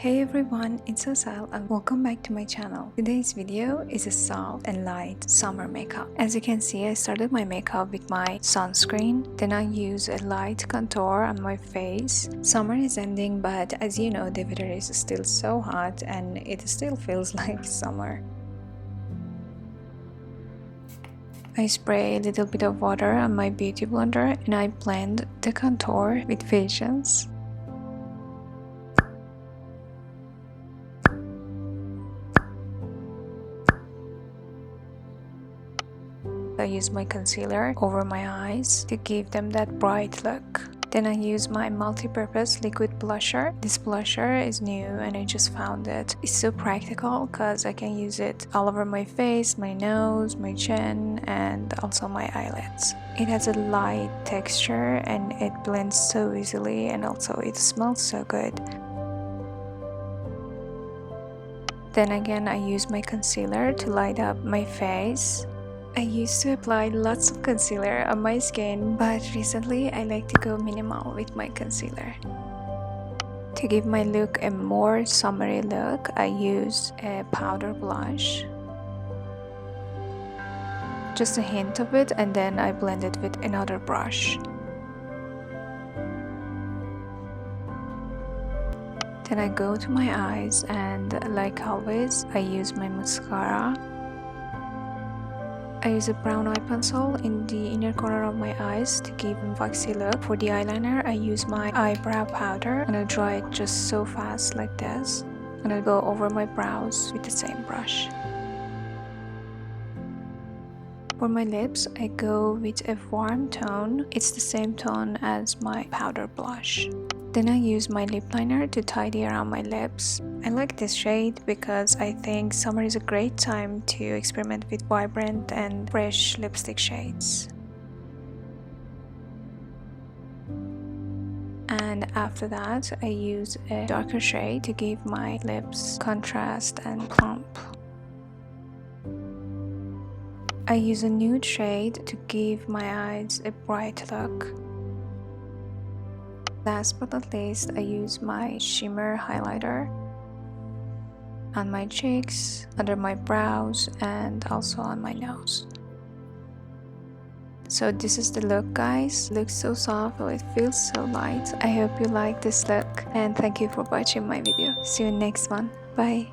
Hey everyone, it's Asal and welcome back to my channel. Today's video is a soft and light summer makeup. As you can see, I started my makeup with my sunscreen. Then I use a light contour on my face. Summer is ending, but as you know, the weather is still so hot and it still feels like summer. I spray a little bit of water on my beauty blender and I blend the contour with patience. I use my concealer over my eyes to give them that bright look. Then I use my multi-purpose liquid blusher. This blusher is new and I just found it. It's so practical because I can use it all over my face, my nose, my chin, and also my eyelids. It has a light texture and it blends so easily, and also it smells so good. Then again, I use my concealer to light up my face. I used to apply lots of concealer on my skin, but recently I like to go minimal with my concealer. To give my look a more summery look, I use a powder blush. Just a hint of it, and then I blend it with another brush. Then I go to my eyes and, like always, I use my mascara. I use a brown eye pencil in the inner corner of my eyes to give a foxy look. For the eyeliner, I use my eyebrow powder and I draw it just so fast like this. And I go over my brows with the same brush. For my lips, I go with a warm tone. It's the same tone as my powder blush. Then I use my lip liner to tidy around my lips. I like this shade because I think summer is a great time to experiment with vibrant and fresh lipstick shades. And after that, I use a darker shade to give my lips contrast and plump. I use a nude shade to give my eyes a bright look. Last but not least, I use my shimmer highlighter on my cheeks, under my brows, and also on my nose. So this is the look, guys. It looks so soft, it feels so light. I hope you like this look and thank you for watching my video. See you in next one. Bye.